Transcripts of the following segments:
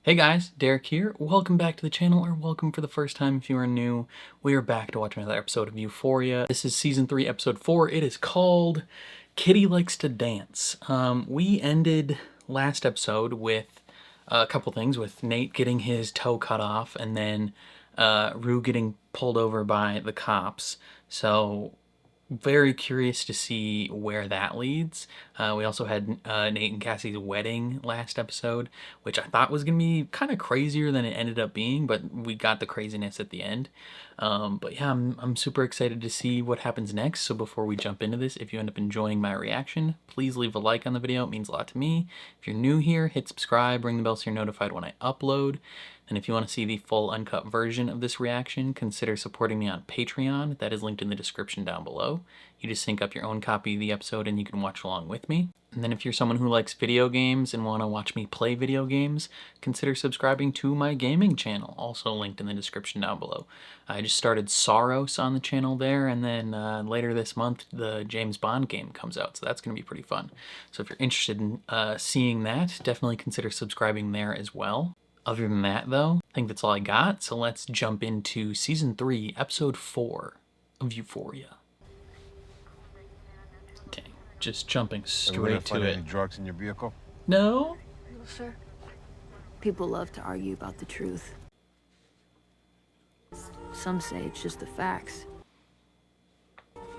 Hey guys, Derek here. Welcome back to the channel, or welcome for the first time if you are new. We are back to watch another episode of Euphoria. This is season 3, episode 4. It is called Kitty Likes to Dance. We ended last episode with a couple things, with Nate getting his toe cut off and then Rue getting pulled over by the cops. So very curious to see where that leads. We also had Nate and Cassie's wedding last episode, which I thought was going to be kind of crazier than it ended up being, but we got the craziness at the end. But yeah, I'm super excited to see what happens next. So before we jump into this, if you end up enjoying my reaction, please leave a like on the video. It means a lot to me. If you're new here, hit subscribe, ring the bell so you're notified when I upload. And if you want to see the full uncut version of this reaction, consider supporting me on Patreon. That is linked in the description down below. You just sync up your own copy of the episode and you can watch along with me. And then if you're someone who likes video games and want to watch me play video games, consider subscribing to my gaming channel, also linked in the description down below. I just started Soros on the channel there, and then later this month the James Bond game comes out, so that's going to be pretty fun. So if you're interested in seeing that, definitely consider subscribing there as well. Other than that, though, I think that's all I got, so let's jump into Season 3, Episode 4 of Euphoria. Dang, just jumping straight to it. Any drugs in your vehicle? No? No, sir. People love to argue about the truth. Some say it's just the facts.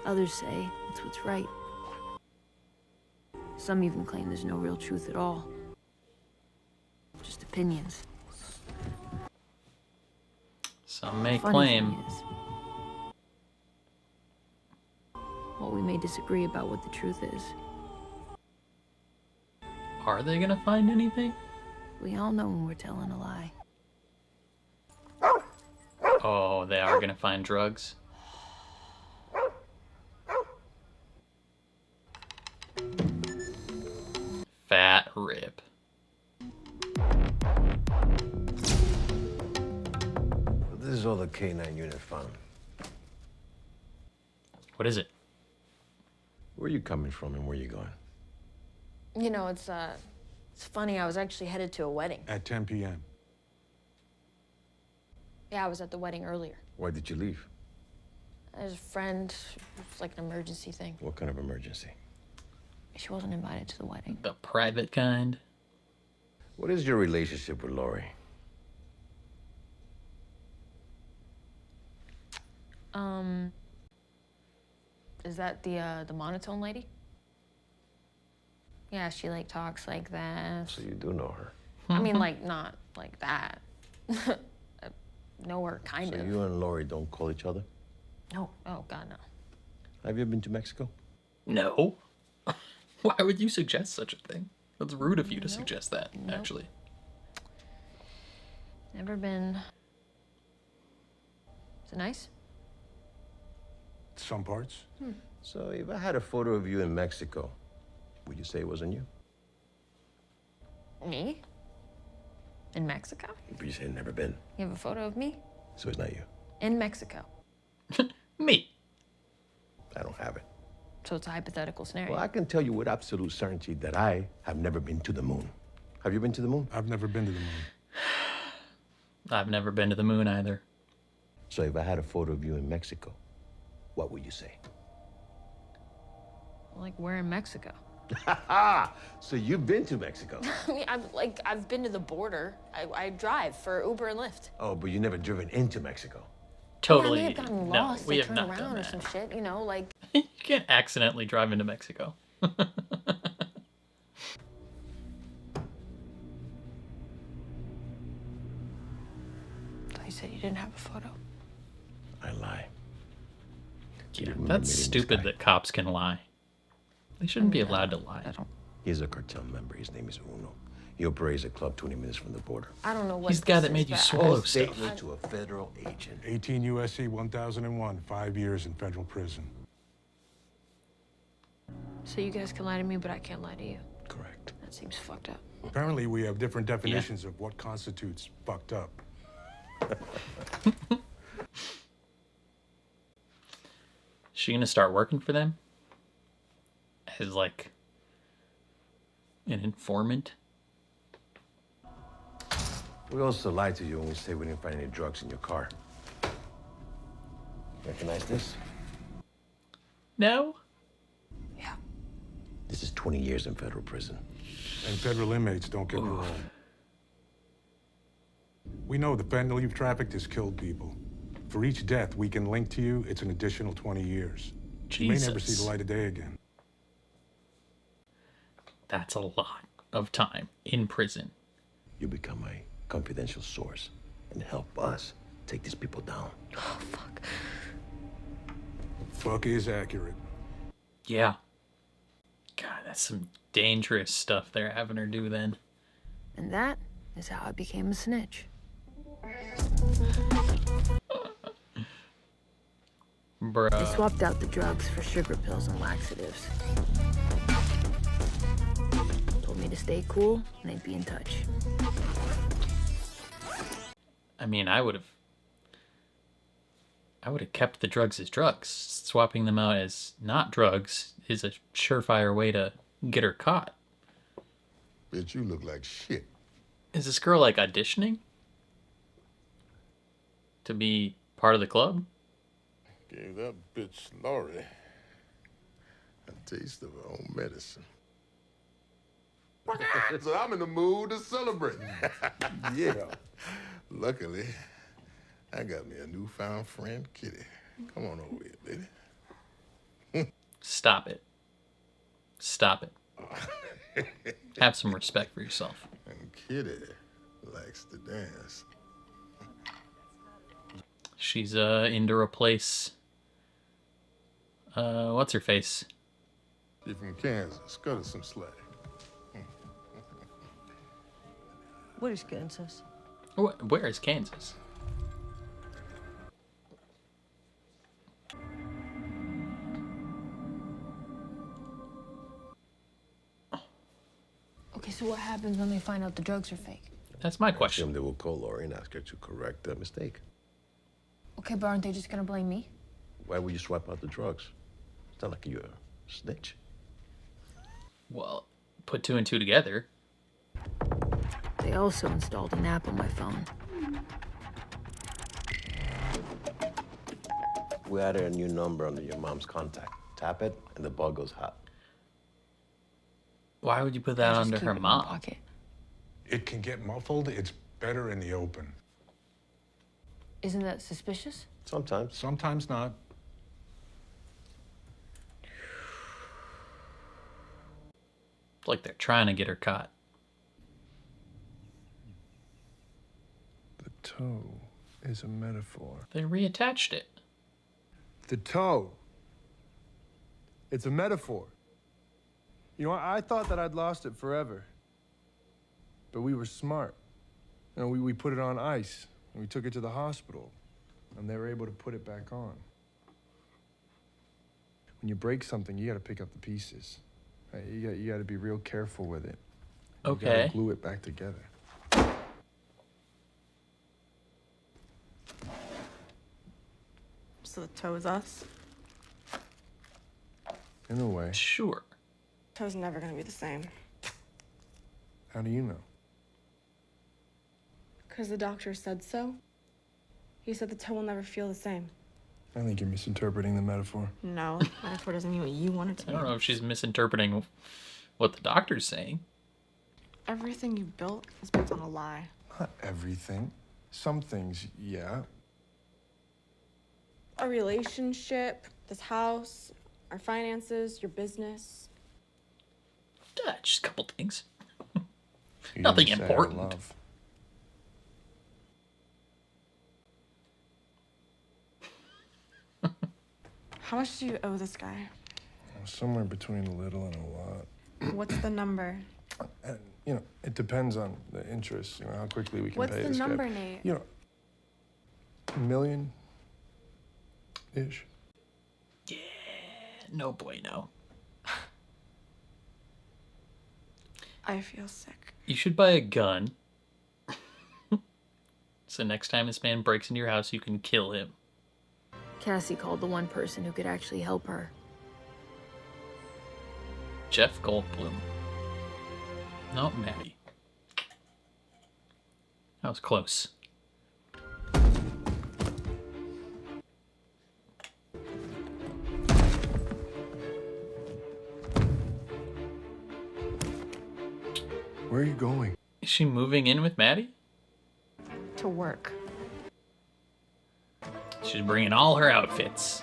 Others say it's what's right. Some even claim there's no real truth at all. Just opinions. Some may Funny claim. thing is, well, we may disagree about what the truth is. Are they gonna find anything? We all know when we're telling a lie. Oh, they are gonna find drugs. Fat rip. This is all the K9 unit found. What is it? Where are you coming from and where are you going? You know, it's funny. I was actually headed to a wedding. At 10 p.m. Yeah, I was at the wedding earlier. Why did you leave? There's a friend. It's like an emergency thing. What kind of emergency? She wasn't invited to the wedding. The private kind? What is your relationship with Lori? Is that the monotone lady? Yeah, she like talks like that. So you do know her. I mean, like not like that. Know her kind So of. you and Lori don't call each other? No. Oh God, no. Have you been to Mexico? No. Why would you suggest such a thing? That's rude of you to suggest that, actually. Never been. Is it nice? Some parts. So if I had a photo of you in Mexico, would you say it wasn't you? Me? In Mexico? But you say never been. You have a photo of me? So it's not you. In Mexico. Me. I don't have it. So it's a hypothetical scenario. Well, I can tell you with absolute certainty that I have never been to the moon. Have you been to the moon? I've never been to the moon. I've never been to the moon either. So if I had a photo of you in Mexico, what would you say? Like, we're in Mexico. So you've been to Mexico? I mean, I've been to the border. I drive for Uber and Lyft. Oh, but you've never driven into Mexico. Totally. Yeah, I may have gotten No, lost we and have turned not around done or that. some shit, you know, like. You can't accidentally drive into Mexico. You said you didn't have a photo. I lie. Yeah, that's stupid that cops can lie. They shouldn't be allowed to lie. He's a cartel member. His name is Uno. He operates a club 20 minutes from the border. I don't know what. He's the guy this that made is, you but swallow False stuff. statement to a federal agent. 18 U.S.C. 1001, 5 years in federal prison. So you guys can lie to me, but I can't lie to you. Correct. That seems fucked up. Apparently, we have different definitions of what constitutes fucked up. She gonna start working for them? As like an informant? We also lied to you when we said we didn't find any drugs in your car. Recognize this? No? Yeah. This is 20 years in federal prison. And federal inmates don't get parole. We know the fentanyl you've trafficked has killed people. For each death we can link to you, it's an additional 20 years. You may never see the light of day again. That's a lot of time in prison. You become a confidential source and help us take these people down. Oh, fuck. Fuck is accurate. Yeah. God, that's some dangerous stuff they're having her do then. And that is how I became a snitch. Bruh. They swapped out the drugs for sugar pills and laxatives. Told me to stay cool and they'd be in touch. I mean, I would have kept the drugs as drugs. Swapping them out as not drugs is a surefire way to get her caught. Bitch, you look like shit. Is this girl like auditioning to be part of the club? Gave that bitch Laurie a taste of her own medicine. So I'm in the mood to celebrate. Yeah. Luckily, I got me a newfound friend, Kitty. Come on over here, baby. Stop it. Stop it. Have some respect for yourself. And Kitty likes to dance. She's in to replace what's her face? She from Kansas. Cut her some slack. What is Kansas? Where is Kansas? Okay, so what happens when they find out the drugs are fake? That's my Assume question. they will call Laurie and ask her to correct the mistake. Okay, but aren't they just gonna blame me? Why would you swap out the drugs? It's not like you're a snitch. Well, put two and two together. They also installed an app on my phone. We added a new number under your mom's contact. Tap it, and the ball goes hot. Why would you put that Just under keep her it in my mom? pocket. It can get muffled, it's better in the open. Isn't that suspicious? Sometimes. Sometimes not. It's like they're trying to get her caught. The toe is a metaphor. They reattached it. The toe. It's a metaphor. You know, I thought that I'd lost it forever. But we were smart. You know, we put it on ice, and we took it to the hospital, and they were able to put it back on. When you break something, you got to pick up the pieces. Right? You got to be real careful with it. You got Okay. to glue it back together. So the toe is us? In a way. Sure. Toe's never gonna be the same. How do you know? Because the doctor said so. He said the toe will never feel the same. I think you're misinterpreting the metaphor. No, metaphor doesn't mean what you want it to I mean. don't know if she's misinterpreting what the doctor's saying. Everything you built is built on a lie. Not everything. Some things, yeah. Our relationship, this house, our finances, your business. Just a couple things. You Nothing didn't say important. love. How much do you owe this guy? Somewhere between a little and a lot. What's the number? And, you know, it depends on the interest, you know, how quickly we can What's pay the this number, guy. Nate? You know, $1 million-ish. No bueno. I feel sick. You should buy a gun. So next time this man breaks into your house, you can kill him. Cassie called the one person who could actually help her. Jeff Goldblum. No, Maddie. That was close. Where are you going? Is she moving in with Maddie? To work. She's bringing all her outfits.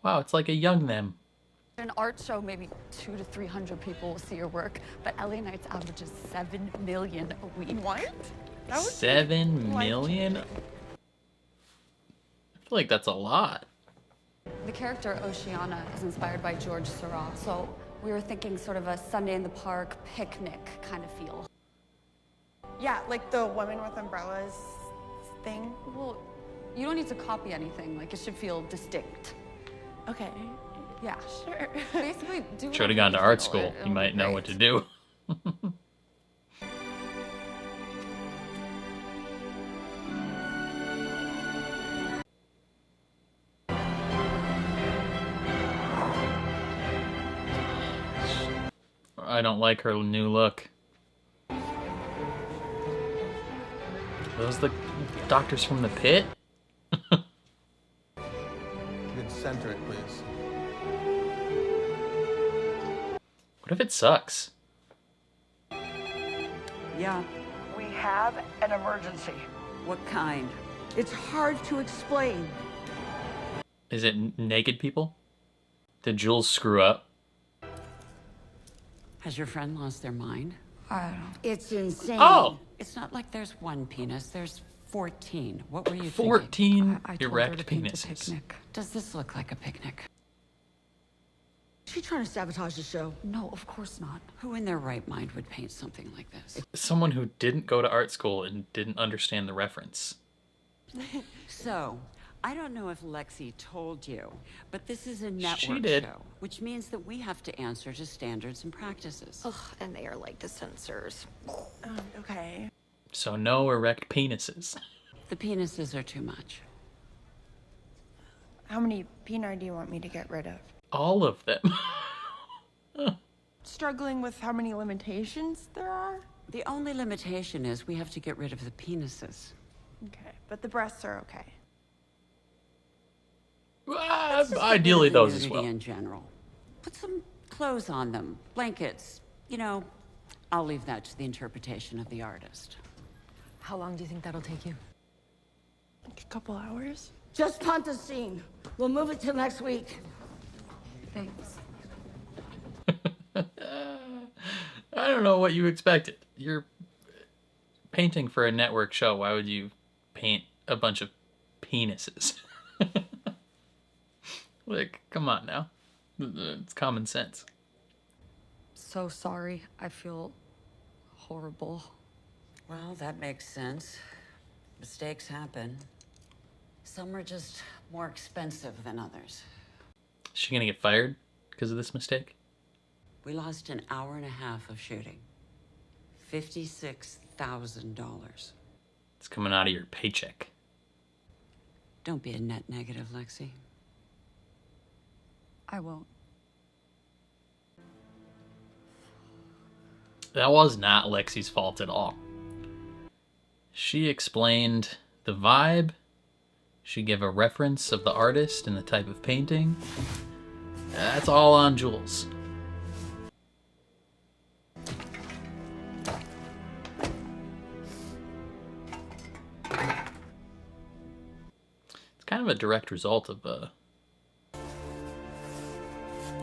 Wow, it's like a young them. An art show, maybe 200 to 300 people will see your work, but LA Nights averages 7 million a week. What? 7 million? I feel like that's a lot. The character Oceana is inspired by George Seurat, so we were thinking sort of a Sunday in the park picnic kind of feel. Yeah, like the women with umbrellas thing. Well, you don't need to copy anything, like it should feel distinct. Okay. Yeah. Sure. Basically, do Should have whatever gone to you art feel. school. It'll You might be know great. what to do. I don't like her new look. Are those the doctors from the pit? You can center it, please. What if it sucks? Yeah. We have an emergency. What kind? It's hard to explain. Is it naked people? Did Jules screw up? Has your friend lost their mind? I don't know. It's insane. Oh! It's not like there's one penis, there's 14. What were you thinking? 14 I told her to erect paint a penises. picnic. Does this look like a picnic? Is she trying to sabotage the show? No, of course not. Who in their right mind would paint something like this? Someone who didn't go to art school and didn't understand the reference. So, I don't know if Lexi told you, but this is a network did. show, which means that we have to answer to standards and practices. Ugh, and they are like the censors. Okay. So no erect penises. The penises are too much. How many peni do you want me to get rid of? All of them. Struggling with how many limitations there are? The only limitation is we have to get rid of the penises. Okay, but the breasts are okay. Ideally, those as Nudity well. in general. Put some clothes on them, blankets. You know, I'll leave that to the interpretation of the artist. How long do you think that'll take you? Like a couple hours? Just punt the scene. We'll move it till next week. Thanks. I don't know what you expected. You're painting for a network show. Why would you paint a bunch of penises? Like, come on now. It's common sense. So sorry. I feel horrible. Well, that makes sense. Mistakes happen. Some are just more expensive than others. Is she gonna get fired because of this mistake? We lost an hour and a half of shooting. $56,000. It's coming out of your paycheck. Don't be a net negative, Lexi. I won't. That was not Lexi's fault at all. She explained the vibe. She gave a reference of the artist and the type of painting. That's all on Jules. It's kind of a direct result of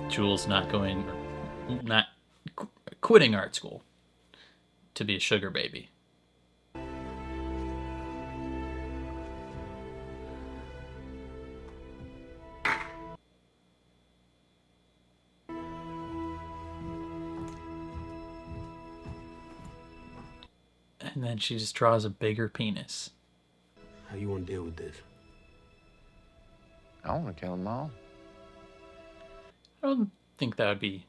Jules not quitting art school to be a sugar baby. And then she just draws a bigger penis. How you want to deal with this? I want to kill them all. I don't think that would be...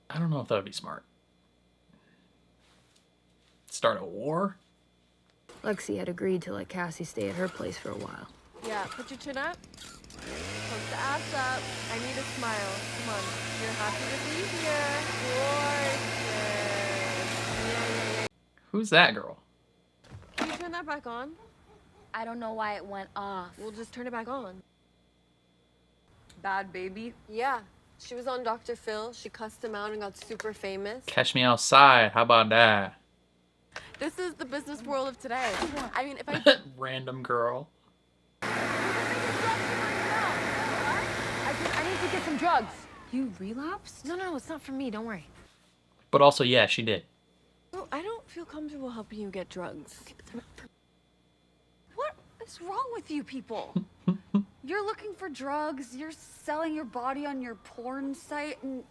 I don't know if that would be smart. Start a war? Lexi had agreed to let Cassie stay at her place for a while. Yeah, put your chin up. Poke the ass up. I need a smile. Come on. You're happy to be here. Boy. Who's that girl? Can you turn that back on? I don't know why it went off. We'll just turn it back on. Bad baby. Yeah. She was on Dr. Phil. She cussed him out and got super famous. Catch me outside. How about that? This is the business world of today. I mean, if I... Random girl. I need to get some drugs. You relapsed? No, it's not for me. Don't worry. But also, yeah, she did. No, I don't feel comfortable helping you get drugs. What is wrong with you people? You're looking for drugs, you're selling your body on your porn site, and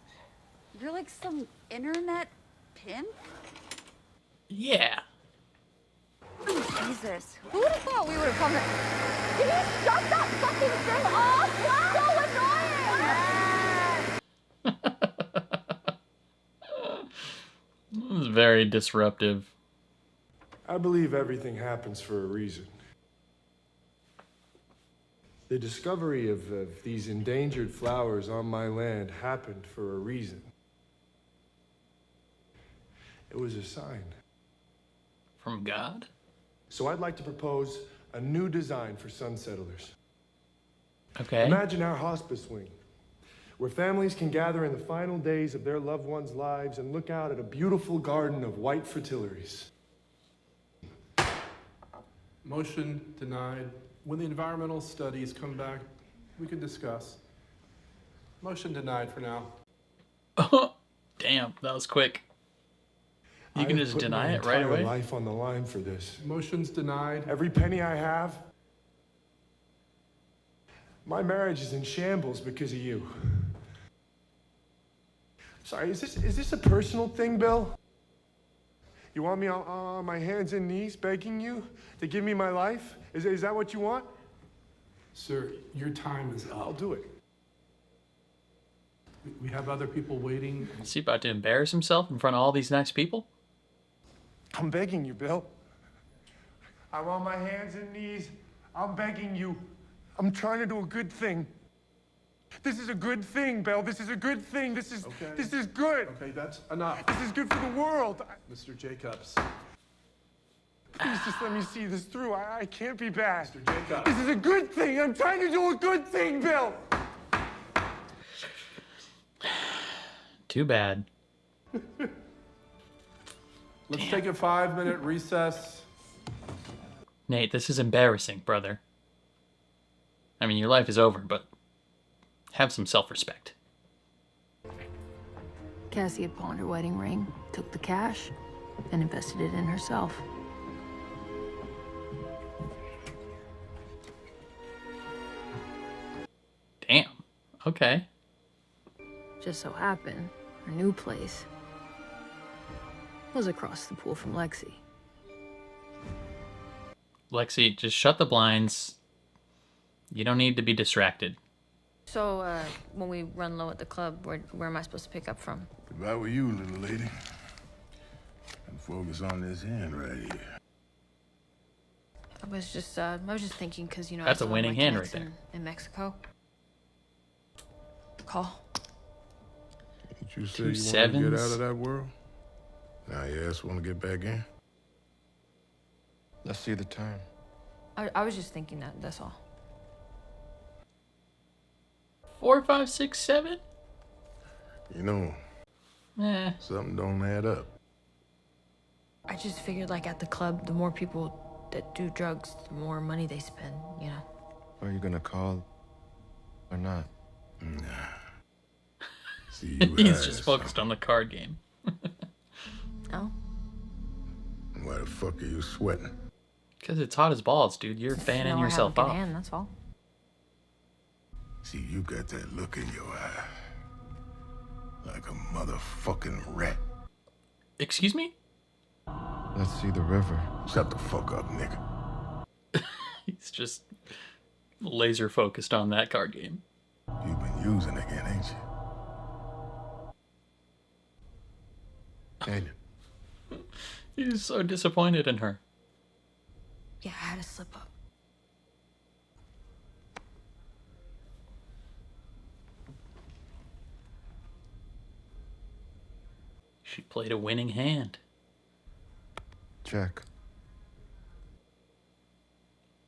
you're like some internet pimp? Yeah. Jesus. Who would have thought we would have come here? Can you shut that fucking thing off? It's so annoying! It was very disruptive. I believe everything happens for a reason. The discovery of these endangered flowers on my land happened for a reason. It was a sign. From God? So I'd like to propose a new design for Sun Settlers. Okay. Imagine our hospice wing, where families can gather in the final days of their loved ones' lives and look out at a beautiful garden of white fritillaries. Motion denied. When the environmental studies come back, we can discuss. Motion denied for now. Damn, that was quick. You can just deny it right away? Life on the line for this. Motion's denied. Every penny I have. My marriage is in shambles because of you. Sorry, is this a personal thing, Bill? You want me on my hands and knees begging you to give me my life? Is that what you want? Sir, your time is up. I'll do it. We have other people waiting. Is he about to embarrass himself in front of all these nice people? I'm begging you, Bill. I'm on my hands and knees. I'm begging you. I'm trying to do a good thing. This is a good thing, Bill. This is a good thing. This is good. Okay, that's enough. This is good for the world. Mr. Jacobs. Please just let me see this through. I can't be bad. Mr. Jacobs. This is a good thing. I'm trying to do a good thing, Bill. Too bad. Let's take a 5-minute recess. Nate, this is embarrassing, brother. I mean, your life is over, but have some self-respect. Cassie had pawned her wedding ring, took the cash, and invested it in herself. Damn. Okay. Just so happened, her new place was across the pool from Lexi. Lexi, just shut the blinds. You don't need to be distracted. So, when we run low at the club, where am I supposed to pick up from? If I were you, little lady, I'd focus on this hand right here. I was just thinking, because, you know, That's I a saw winning my hand right connects there. in Mexico. Call. Didn't you say Two you want to sevens. get out of that world? Now your ass want to get back in? Let's see the time. I was just thinking that, that's all. 4, 5, 6, 7? You know, something don't add up. I just figured, like, at the club, the more people that do drugs, the more money they spend, you know? Are you gonna call or not? Nah. See you He's ass. just focused on the card game. Oh? Why the fuck are you sweating? Because it's hot as balls, dude. You're fanning yourself off. Hand, that's all. See, you got that look in your eye. Like a motherfucking rat. Excuse me? Let's see the river. Shut the fuck up, nigga. He's just laser focused on that card game. You've been using again, ain't you? Ain't you? He's so disappointed in her. Yeah, I had to slip up. She played a winning hand. check.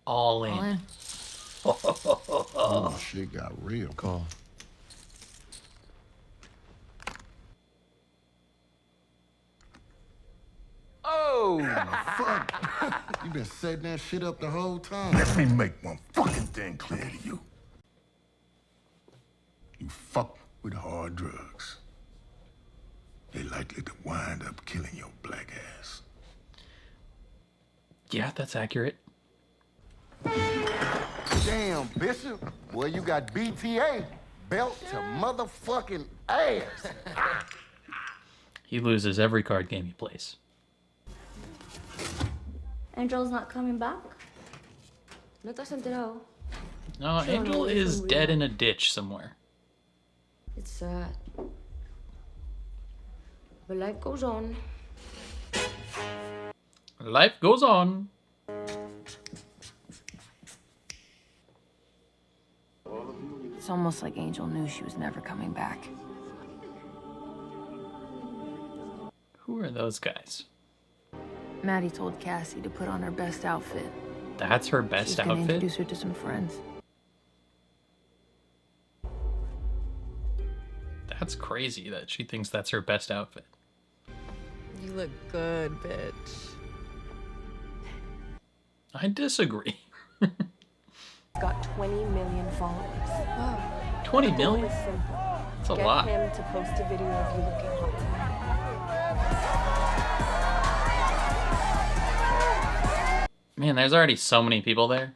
All in. All in. Oh, shit got real. Call. Oh, fuck. You been setting that shit up the whole time. Let me make one fucking thing clear to you. You fuck with hard drugs. They likely to wind up killing your black ass. Yeah, that's accurate. Damn, Bishop. Well, you got BTA. Belt to motherfucking ass. He loses every card game he plays. Angel's not coming back? ¿No te has enterado? No, Sure, Angel no, is from dead Rio. in a ditch somewhere. It's sad. But life goes on. Life goes on. It's almost like Angel knew she was never coming back. Who are those guys? Maddie told Cassie to put on her best outfit. That's her best She's gonna outfit? introduce her to some friends. That's crazy that she thinks that's her best outfit. You look good, bitch. I disagree. Got 20 million followers. Wow. 20 The goal million? is simple. That's a Get lot. him to post a video of you looking hot tonight. Man, there's already so many people there.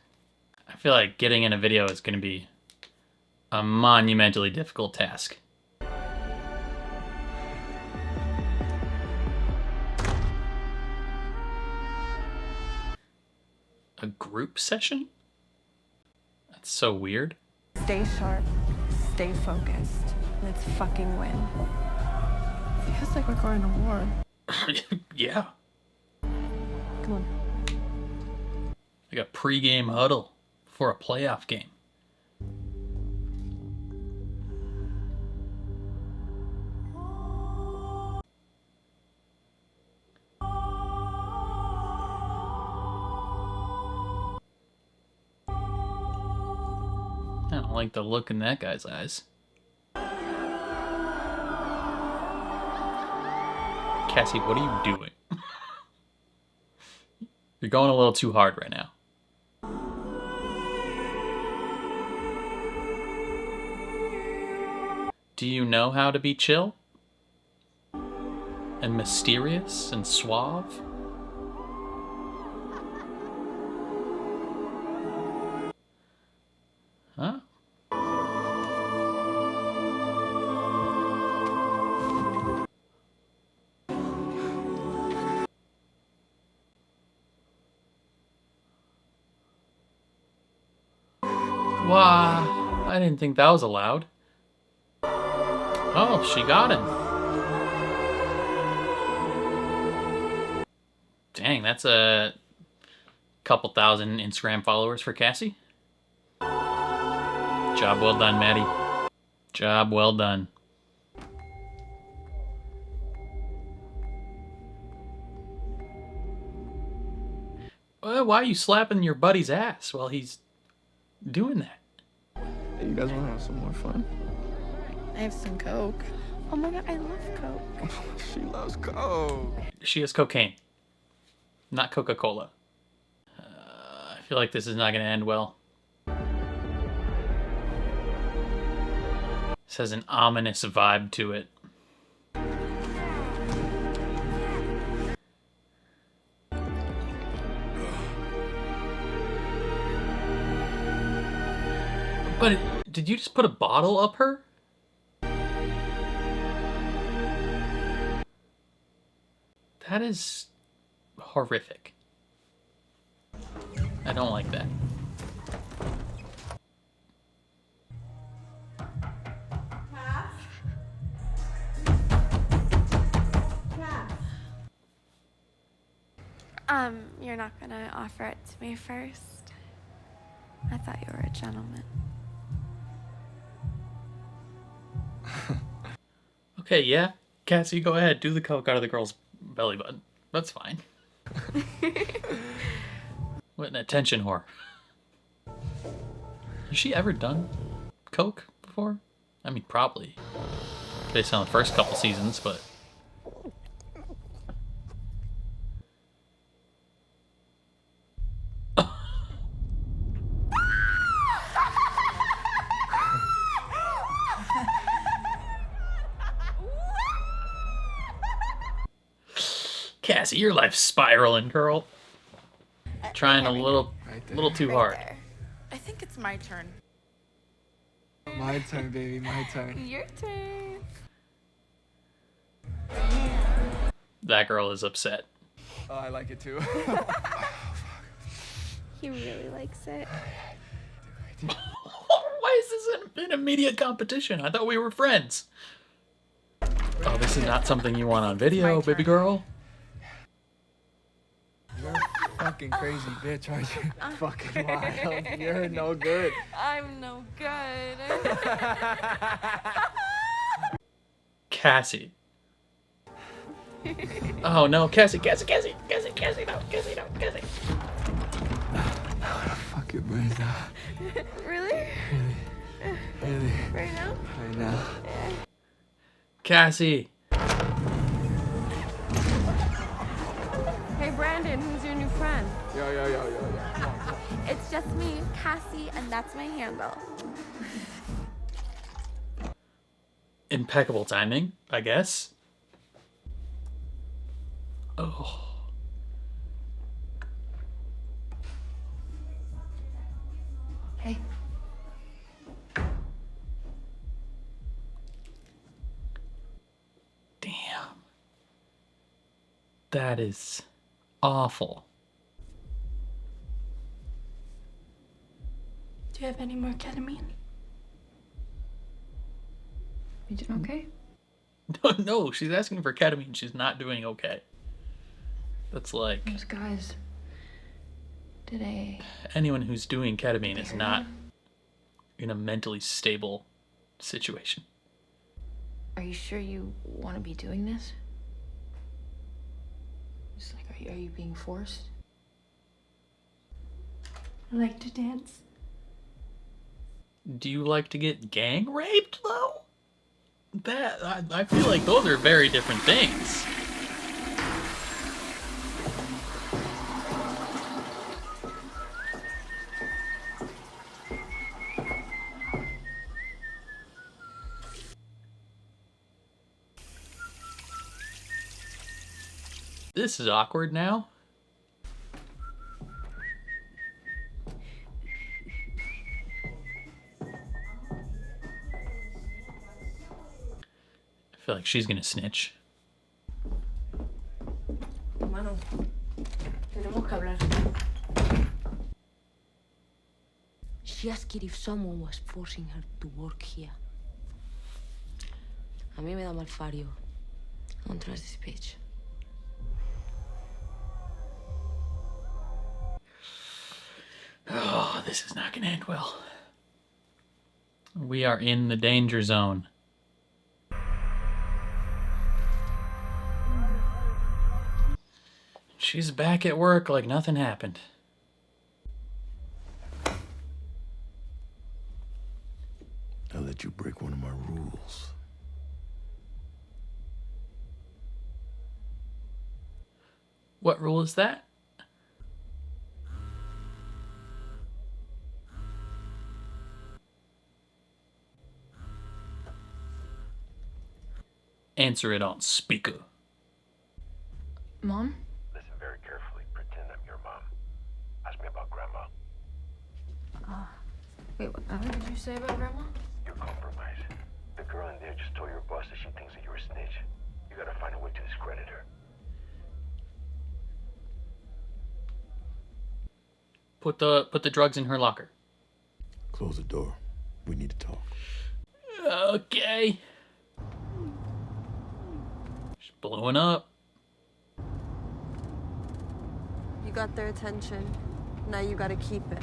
I feel like getting in a video is going to be a monumentally difficult task. A group session? That's so weird. Stay sharp, stay focused. Let's fucking win. Feels like we're going to war. Yeah. Come on. Like a pre-game huddle for a playoff game. I don't like the look in that guy's eyes. Cassie, what are you doing? You're going a little too hard right now. Do you know how to be chill? And mysterious and suave? Huh? Wow, I didn't think that was allowed. Oh, she got him. Dang, that's a couple thousand Instagram followers for Cassie. Job well done, Maddie. Job well done. Why are you slapping your buddy's ass while he's doing that? Hey, you guys want to have some more fun? I have some Coke. Oh my god, I love Coke. She loves Coke. She has cocaine, not Coca-Cola. I feel like this is not going to end well. This has an ominous vibe to it. But did you just put a bottle up her? That is horrific. I don't like that. You're not gonna offer it to me first? I thought you were a gentleman. Okay, yeah. Cassie, go ahead. Do the coke out of the girl's belly button. That's fine. What an attention whore. Has she ever done coke before? I mean, probably. Based on the first couple seasons, but... Cassie, your life's spiraling, girl. Trying a little too hard. There. I think it's my turn. My turn, baby, my turn. Your turn. That girl is upset. Oh, I like it too. He really likes it. Why is this an immediate competition? I thought we were friends. Oh, this is not something you want on video, baby girl. You're a fucking crazy bitch, aren't you? Fucking wild. You're no good. I'm no good. Cassie. Oh no, Cassie, no, Cassie. Fuck your brains out. Really? Really? Right now? Right now. Cassie. Hey, Brandon, who's your new friend? Yo. It's just me, Cassie, and that's my handle. Impeccable timing, I guess. Oh. Hey. Damn. That is awful. Do you have any more ketamine? You doing okay? No, she's asking for ketamine. She's not doing okay. That's like... Those guys... Did they... Anyone who's doing ketamine is not in a mentally stable situation. Are you sure you want to be doing this? Just like, are you being forced? I like to dance. Do you like to get gang raped, though? I feel like those are very different things. This is awkward now. I feel like she's gonna snitch. Mano, tenemos que hablar. She asked if someone was forcing her to work here. A mí me da malfario. Don't trust this bitch. Oh, this is not gonna end well. We are in the danger zone. She's back at work like nothing happened. I let you break one of my rules. What rule is that? Answer it on speaker. Mom? Listen very carefully. Pretend I'm your mom. Ask me about Grandma. Wait, what did you say about Grandma? You're compromised. The girl in there just told your boss that she thinks that you're a snitch. You gotta find a way to discredit her. Put the drugs in her locker. Close the door. We need to talk. Okay. She's blowing up. You got their attention. Now you gotta keep it.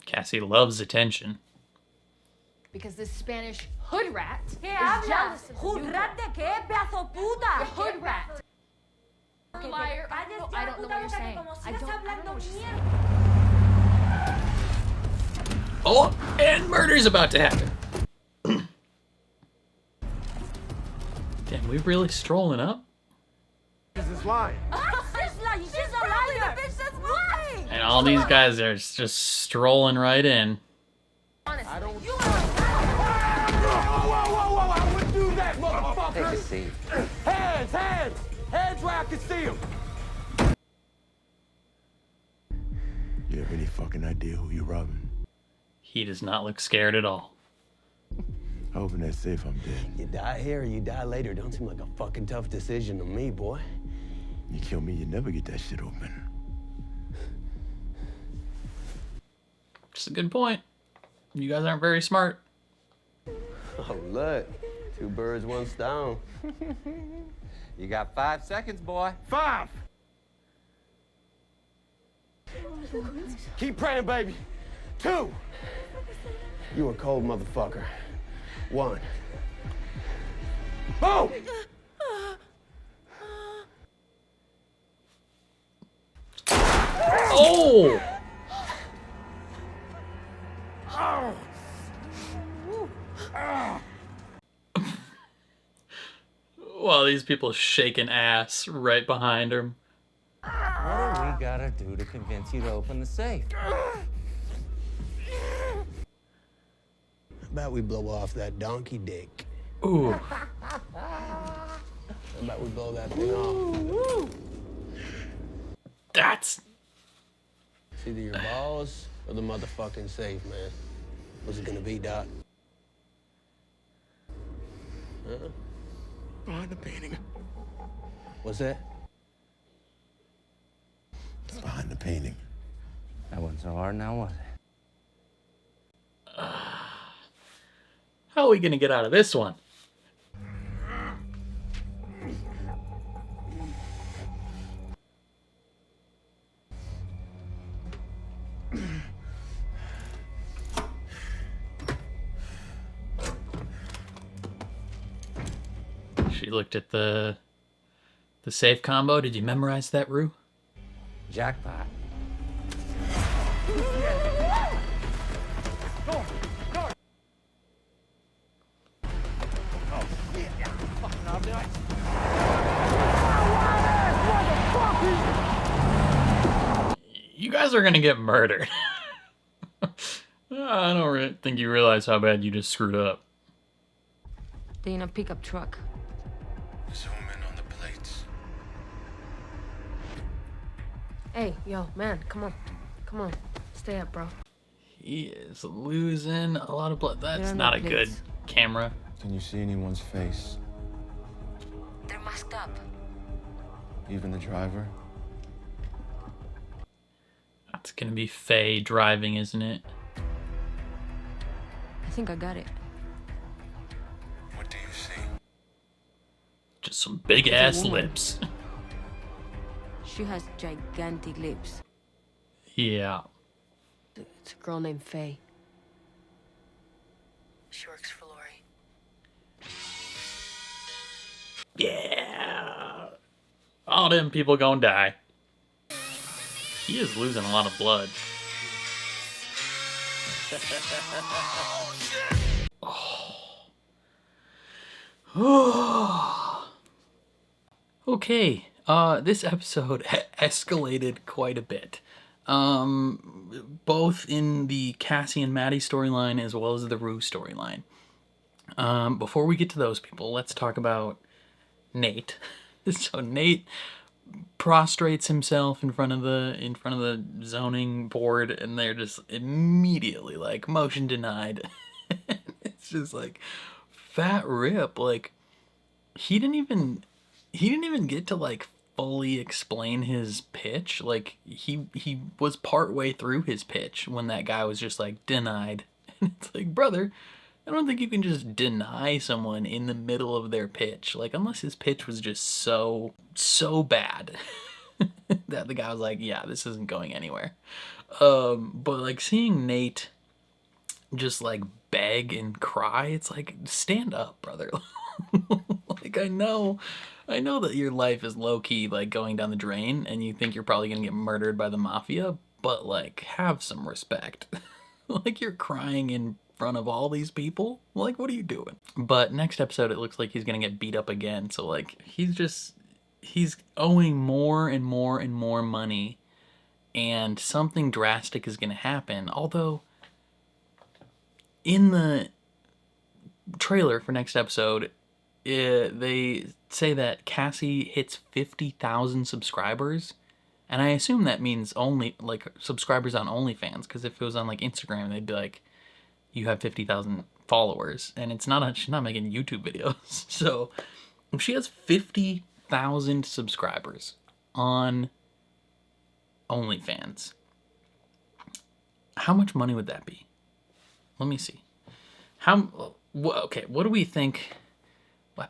Cassie loves attention. Because this Spanish hood rat is hablas? jealous of ¿Hood the rat de qué, pedazo puta? The hood rat. Liar. I don't know what you're saying. I don't know what you're saying. Oh, and murder's about to happen. Damn, we've really strolling up. This is lying. She's lying. She's a liar. The bitch that's lying. And all these guys are just strolling right in. I don't. Whoa! I wouldn't do that, motherfucker. Take a seat. Hands! Hands where I can see them. You have any fucking idea who you're robbing? He does not look scared at all. I hope in that safe I'm dead. You die here or you die later. Don't seem like a fucking tough decision to me, boy. You kill me, you never get that shit open. Just a good point. You guys aren't very smart. Oh, look. 2 birds, 1 stone. You got 5 seconds, boy. 5. Keep praying, baby. 2. You a cold motherfucker. 1. Oh! Oh! Well, these people shaking ass right behind him. What do we gotta do to convince you to open the safe? How about we blow off that donkey dick? Ooh. How about we blow that thing off? That's... It's either your balls or the motherfucking safe, man. What's it gonna be, Doc? Huh? Behind the painting. What's that? It's behind the painting. That wasn't so hard now, was it? How are we gonna get out of this one? She looked at the safe combo. Did you memorize that, Rue? Jackpot. You guys are gonna get murdered. I don't think you realize how bad you just screwed up. They in a pickup truck. Zoom in on the plates. Hey, yo, man, come on. Come on. Stay up, bro. He is losing a lot of blood. That's They're not a on good plates. camera. Can you see anyone's face? They're masked up. Even the driver? That's gonna be Faye driving, isn't it? I think I got it. What do you see? Just some big It's a ass woman. lips. She has gigantic lips. Yeah. It's a girl named Faye. She works for Lori. Yeah. All them people gonna die. He is losing a lot of blood. Okay, this episode escalated quite a bit. Both in the Cassie and Maddie storyline as well as the Rue storyline. Before we get to those people, let's talk about Nate. So Nate prostrates himself in front of the zoning board, and they're just immediately like, motion denied. It's just like, fat rip. Like, he didn't even get to like fully explain his pitch. Like, he was part way through his pitch when that guy was just like, denied. And it's like, brother, I don't think you can just deny someone in the middle of their pitch. Like, unless his pitch was just so bad that the guy was like, yeah, this isn't going anywhere. But like, seeing Nate just like beg and cry. It's like, stand up, brother. Like, I know that your life is low-key like going down the drain and you think you're probably gonna get murdered by the mafia, but like, have some respect. Like, you're crying in front of all these people. Like, what are you doing? But next episode, it looks like he's gonna get beat up again. So like, he's owing more and more and more money, and something drastic is gonna happen. Although in the trailer for next episode, they say that Cassie hits 50,000 subscribers, and I assume that means only like subscribers on OnlyFans, because if it was on like Instagram, they'd be like, you have 50,000 followers, and she's not making YouTube videos. So if she has 50,000 subscribers on OnlyFans, how much money would that be? Let me see. Okay, what do we think?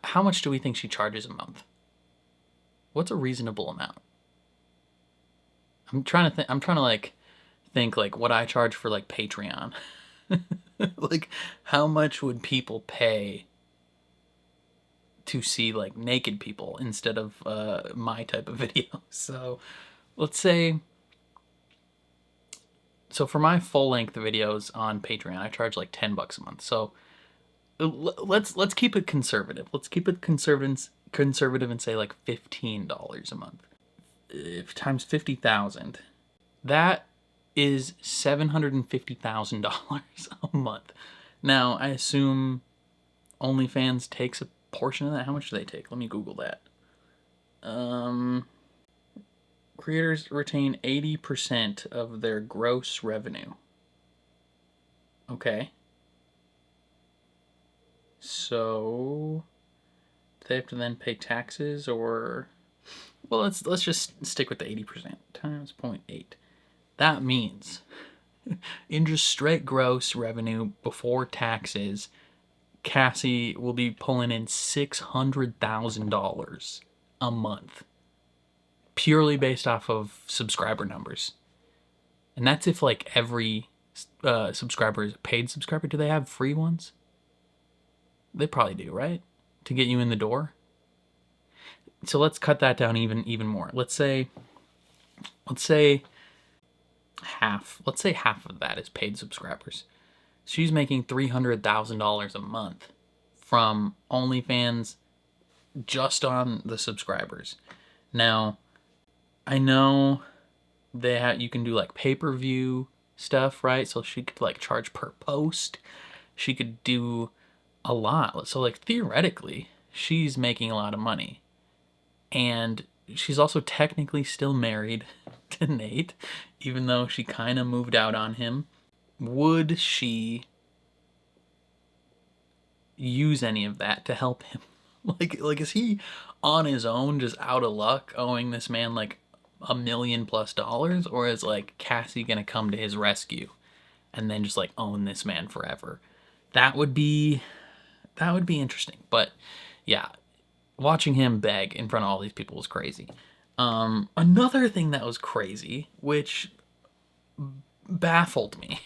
How much do we think she charges a month? What's a reasonable amount? I'm trying to like think like what I charge for like Patreon. Like, how much would people pay to see like naked people instead of my type of video? So let's say, so for my full length videos on Patreon, I charge like $10 a month. So let's keep it conservative. Let's keep it conservative and say like $15 a month. If times 50,000, that is $750,000 a month. Now, I assume OnlyFans takes a portion of that. How much do they take? Let me Google that. Creators retain 80% of their gross revenue. Okay. So they have to then pay taxes, or, well, let's just stick with the 80% times 0.8. That means in just straight gross revenue before taxes, Cassie will be pulling in $600,000 a month, purely based off of subscriber numbers. And that's if like every subscriber is a paid subscriber. Do they have free ones? They probably do, right? To get you in the door. So let's cut that down even more. Let's say half. Let's say half of that is paid subscribers. She's making $300,000 a month from OnlyFans just on the subscribers. Now, I know you can do like pay-per-view stuff, right? So she could like charge per post. She could do a lot. So like theoretically, she's making a lot of money. And she's also technically still married to Nate, even though she kind of moved out on him. Would she use any of that to help him? Like is he on his own just out of luck owing this man like $1 million+, or is like Cassie gonna come to his rescue and then just like own this man forever? That would be interesting. But yeah, watching him beg in front of all these people was crazy. Another thing that was crazy, which baffled me,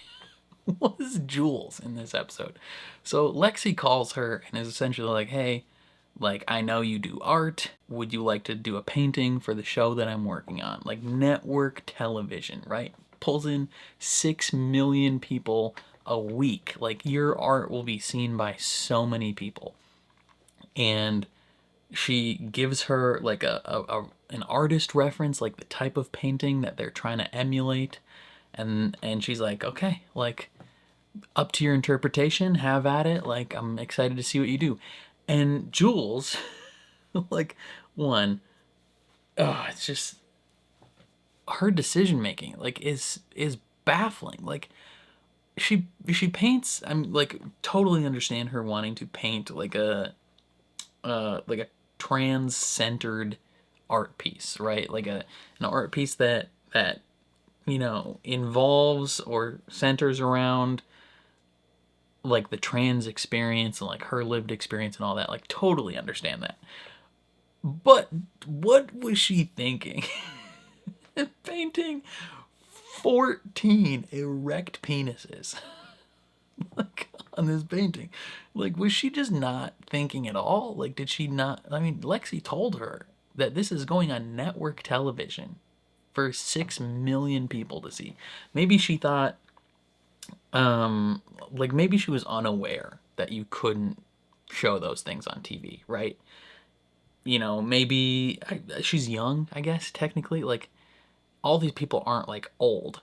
was Jules in this episode. So Lexi calls her and is essentially like, hey, like, I know you do art. Would you like to do a painting for the show that I'm working on? Like, network television, right? Pulls in 6 million people a week. Like, your art will be seen by so many people. And she gives her like an artist reference, like the type of painting that they're trying to emulate, and she's like, okay, like, up to your interpretation, have at it, like, I'm excited to see what you do. And Jules, like, it's just her decision making, like, is baffling. Like, she paints, I'm like, totally understand her wanting to paint like a trans-centered art piece, right? Like an art piece that you know, involves or centers around like the trans experience and like her lived experience and all that. Like, totally understand that. But what was she thinking? Painting 14 erect penises like on this painting. Like, was she just not thinking at all? Like, did she not? I mean, Lexi told her that this is going on network television for 6 million people to see. Maybe she thought, like maybe she was unaware that you couldn't show those things on TV, right? You know, maybe she's young, I guess, technically. Like, all these people aren't like old.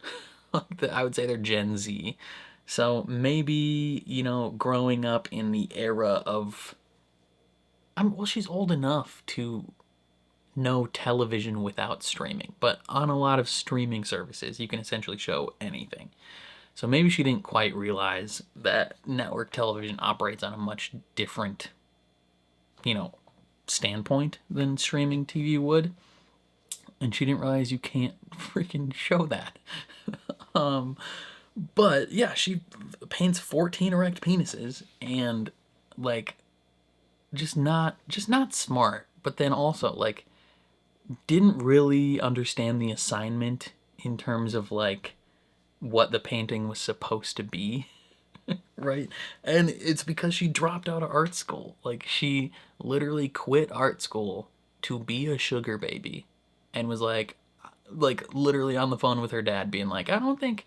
I would say they're Gen Z. So maybe, you know, growing up in the era of, well, she's old enough to know television without streaming, but on a lot of streaming services, you can essentially show anything. So maybe she didn't quite realize that network television operates on a much different, you know, standpoint than streaming TV would. And she didn't realize you can't freaking show that. But yeah, she paints 14 erect penises and like just not smart, but then also like didn't really understand the assignment in terms of like what the painting was supposed to be. Right? And it's because she dropped out of art school. Like, she literally quit art school to be a sugar baby and was like literally on the phone with her dad being like, I don't think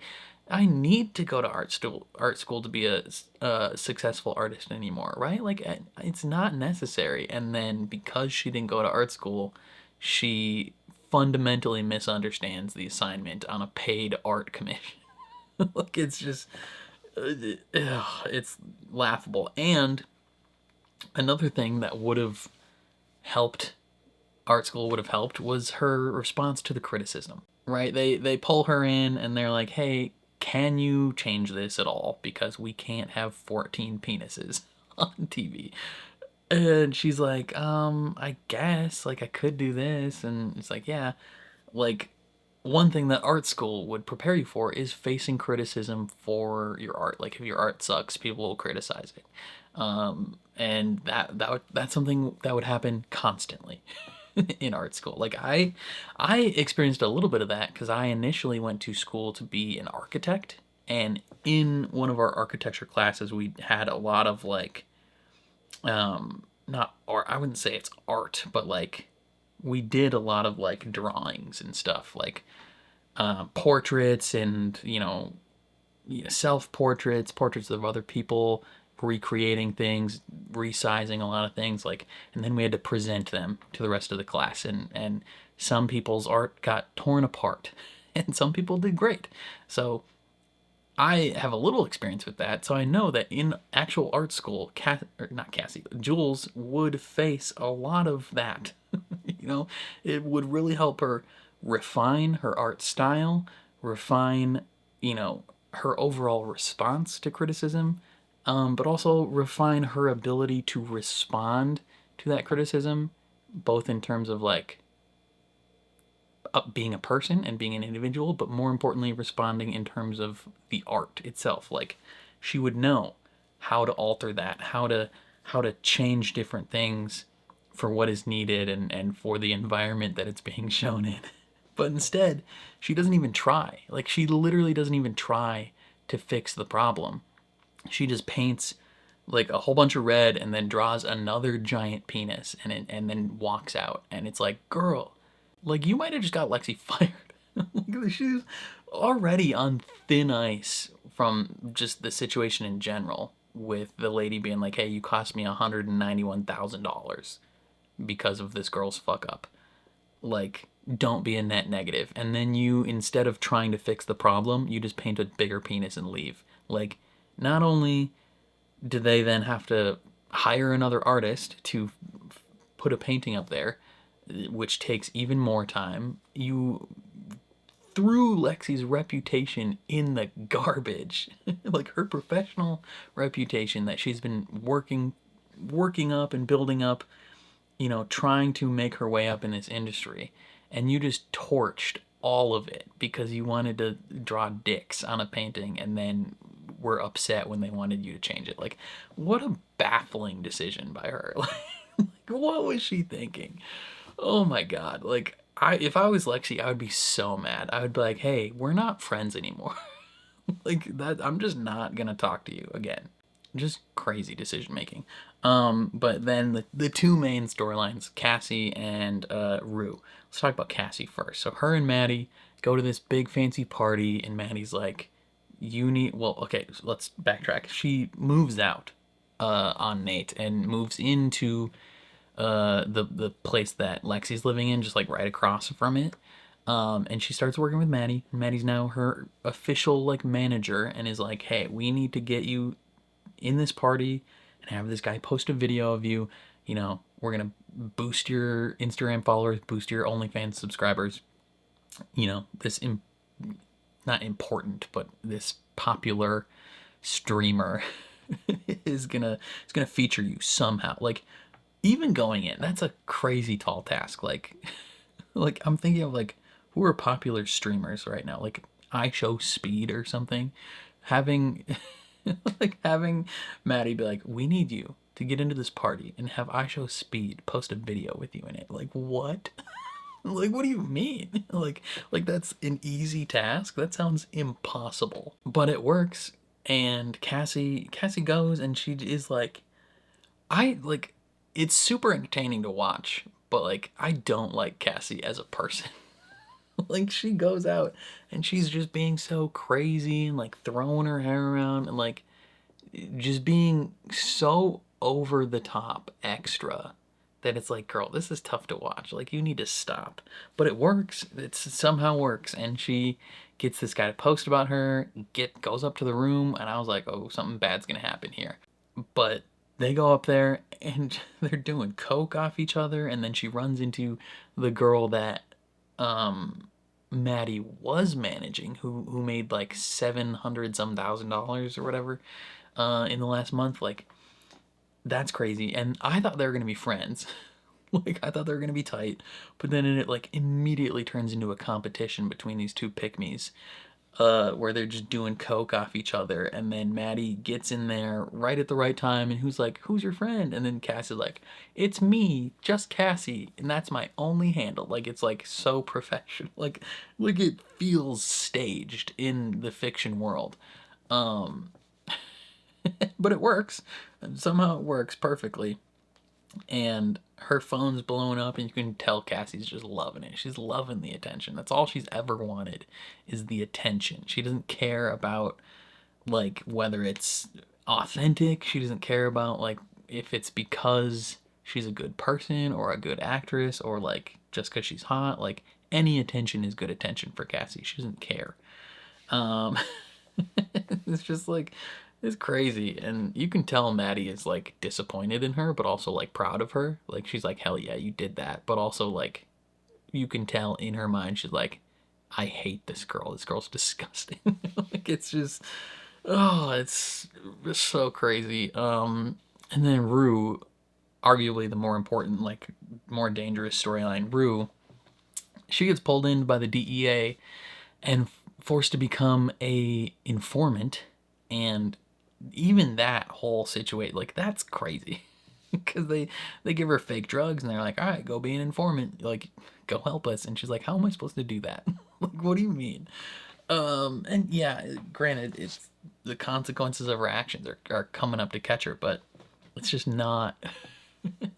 I need to go to art school to be a successful artist anymore, right? Like, it's not necessary. And then because she didn't go to art school, she fundamentally misunderstands the assignment on a paid art commission. Like, it's just it's laughable. And another thing that would have helped art school was her response to the criticism, right? They pull her in and they're like, hey, can you change this at all, because we can't have 14 penises on TV. And she's like, I guess, like, I could do this. And it's like, yeah, like, one thing that art school would prepare you for is facing criticism for your art. Like, if your art sucks, people will criticize it. And that's something that would happen constantly in art school. Like, I experienced a little bit of that because I initially went to school to be an architect. And in one of our architecture classes, we had a lot of like, not art, I wouldn't say it's art, but like, we did a lot of like drawings and stuff, like portraits and, you know, self-portraits, portraits of other people, recreating things, resizing a lot of things, like, and then we had to present them to the rest of the class, and some people's art got torn apart and some people did great. So I have a little experience with that, so I know that in actual art school, Jules would face a lot of that. You know, it would really help her refine her art style, refine, you know, her overall response to criticism, but also refine her ability to respond to that criticism, both in terms of like being a person and being an individual, but more importantly, responding in terms of the art itself. Like, she would know how to alter that, how to change different things for what is needed and for the environment that it's being shown in. But instead, she doesn't even try. Like, she literally doesn't even try to fix the problem. She just paints like a whole bunch of red and then draws another giant penis and then walks out. And it's like, girl, like, you might have just got Lexi fired. Like, she's already on thin ice from just the situation in general, with the lady being like, hey, you cost me $191,000 because of this girl's fuck up. Like, don't be a net negative. And then you, instead of trying to fix the problem, you just paint a bigger penis and leave. Like, not only do they then have to hire another artist to put a painting up there, which takes even more time, you threw Lexi's reputation in the garbage. Like, her professional reputation that she's been working up and building up, you know, trying to make her way up in this industry, and you just torched all of it because you wanted to draw dicks on a painting and then were upset when they wanted you to change it. Like, what a baffling decision by her. Like, what was she thinking? Oh my god. Like, if I was Lexi, I would be so mad. I would be like, hey, we're not friends anymore. Like that, I'm just not gonna talk to you again. Just crazy decision making. But then the two main storylines, Cassie and Rue. Let's talk about Cassie first. So her and Maddie go to this big fancy party, and Maddie's like, you need, well, okay, so let's backtrack. She moves out on Nate and moves into the place that Lexi's living in, just like right across from it. And she starts working with Maddie. Maddie's now her official like manager and is like, hey, we need to get you in this party and have this guy post a video of you. You know, we're gonna boost your Instagram followers, boost your OnlyFans subscribers. You know, this not important, but this popular streamer is gonna feature you somehow. Like, even going in, that's a crazy tall task. Like I'm thinking of like, who are popular streamers right now? Like I Show Speed or something. Having like having Maddie be like, we need you to get into this party and have I Show Speed post a video with you in it. Like what? Like what do you mean? Like that's an easy task? That sounds impossible. But it works, and Cassie goes, and she is like, it's super entertaining to watch, but like I don't like Cassie as a person. Like she goes out and she's just being so crazy and like throwing her hair around and like just being so over the top extra that it's like, girl, this is tough to watch. Like you need to stop. But it works. It somehow works, and she gets this guy to post about her, goes up to the room, and I was like, oh, something bad's gonna happen here. But they go up there and they're doing coke off each other, and then she runs into the girl that Maddie was managing, who made like $700 some thousand or whatever in the last month. Like that's crazy. And I thought they were gonna be friends. Like I thought they were gonna be tight, but then it like immediately turns into a competition between these two pick-me's. Where they're just doing coke off each other, and then Maddie gets in there right at the right time, and who's like, who's your friend? And then Cassie's like, it's me, just Cassie, and that's my only handle. Like it's like so professional, like it feels staged in the fiction world. But it works. Somehow it works perfectly. And her phone's blown up, and you can tell Cassie's just loving it. She's loving the attention. That's all she's ever wanted, is the attention. She doesn't care about like whether it's authentic. She doesn't care about like if it's because she's a good person or a good actress or like just because she's hot. Like any attention is good attention for Cassie. She doesn't care. It's just like, it's crazy. And you can tell Maddie is like disappointed in her, but also like proud of her. Like she's like, hell yeah, you did that. But also like you can tell in her mind she's like, I hate this girl. This girl's disgusting. Like it's just, oh, it's so crazy. And then Rue, arguably the more important, like more dangerous storyline. Rue, she gets pulled in by the DEA and forced to become a informant. And even that whole situation, like that's crazy. Because they give her fake drugs, and they're like, all right, go be an informant, like go help us. And she's like, how am I supposed to do that? Like what do you mean? And yeah, granted, it's the consequences of her actions are coming up to catch her, but it's just not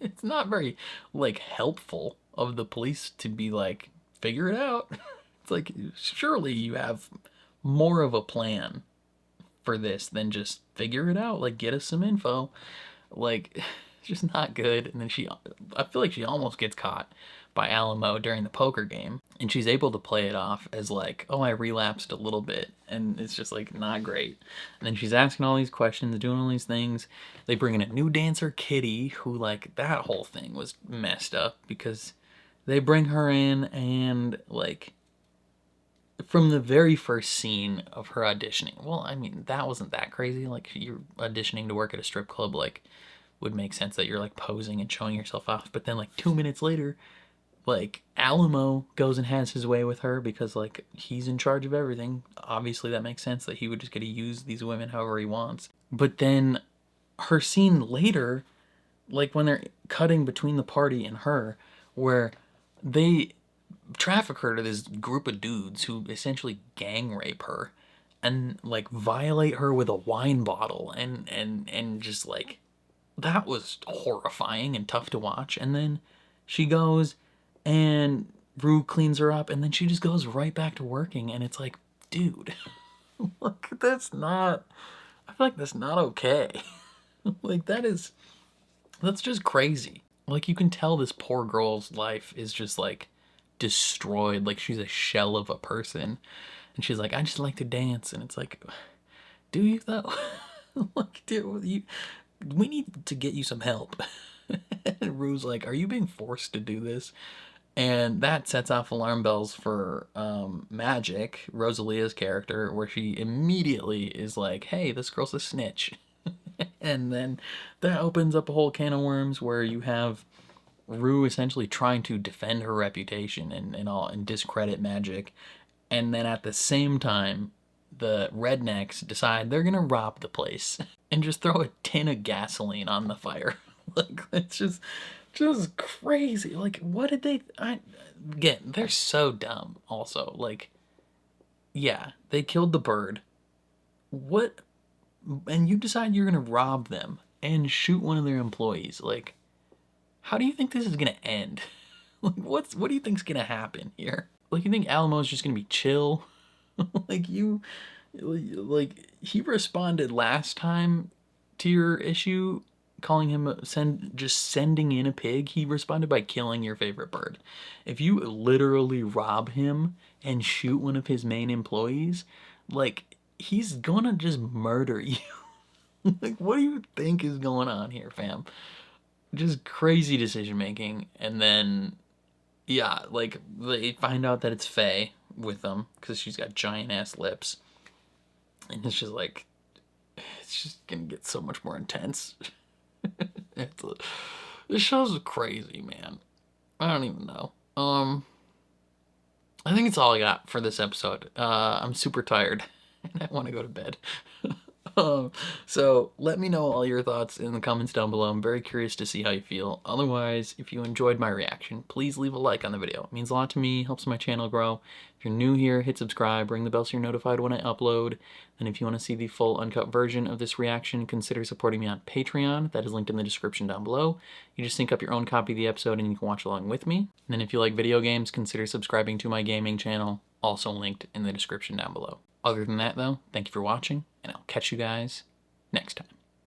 it's not very like helpful of the police to be like, figure it out. It's like, surely you have more of a plan for this than just figure it out. Like, get us some info. Like, it's just not good. And then I feel like she almost gets caught by Alamo during the poker game, and she's able to play it off as like, oh, I relapsed a little bit, and it's just like not great. And then she's asking all these questions, doing all these things. They bring in a new dancer, Kitty, who like, that whole thing was messed up because they bring her in, and like from the very first scene of her auditioning, well, I mean, that wasn't that crazy. Like, you're auditioning to work at a strip club, like, would make sense that you're like posing and showing yourself off. But then like 2 minutes later, like Alamo goes and has his way with her because like he's in charge of everything. Obviously that makes sense that he would just get to use these women however he wants. But then her scene later, like when they're cutting between the party and her, where they traffic her to this group of dudes who essentially gang rape her, and like violate her with a wine bottle and just like, that was horrifying and tough to watch. And then she goes and Rue cleans her up and then she just goes right back to working, and it's like, dude, look, that's not, I feel like that's not okay. Like that's just crazy. Like, you can tell this poor girl's life is just like destroyed. Like, she's a shell of a person. And she's like, I just like to dance. And it's like, do you though? Like, dude, we need to get you some help. And Rue's like, are you being forced to do this? And that sets off alarm bells for Magic, Rosalia's character, where she immediately is like, hey, this girl's a snitch. And then that opens up a whole can of worms where you have Rue essentially trying to defend her reputation and discredit Magic. And then at the same time, the rednecks decide they're gonna rob the place and just throw a tin of gasoline on the fire. Like, it's just crazy. Like, what did they... Again, they're so dumb also. Like, yeah, they killed the bird. What... And you decide you're gonna rob them and shoot one of their employees. Like, how do you think this is gonna end? Like, what do you think's gonna happen here? Like, you think Alamo's just gonna be chill? Like, he responded last time to your issue, calling him just sending in a pig. He responded by killing your favorite bird. If you literally rob him and shoot one of his main employees, like, he's gonna just murder you. Like, what do you think is going on here, fam? Just crazy decision making. And then, yeah, like, they find out that it's Faye with them because she's got giant ass lips. And it's just like, it's just gonna get so much more intense. This show's crazy, man. I don't even know. I think it's all I got for this episode. I'm super tired and I want to go to bed. So let me know all your thoughts in the comments down below. I'm very curious to see how you feel. Otherwise, if you enjoyed my reaction, please leave a like on the video. It means a lot to me, helps my channel grow. If you're new here, hit subscribe, ring the bell so you're notified when I upload. And if you want to see the full uncut version of this reaction, consider supporting me on Patreon. That is linked in the description down below. You just sync up your own copy of the episode and you can watch along with me. And then if you like video games, consider subscribing to my gaming channel, also linked in the description down below. Other than that, though, thank you for watching, and I'll catch you guys next time.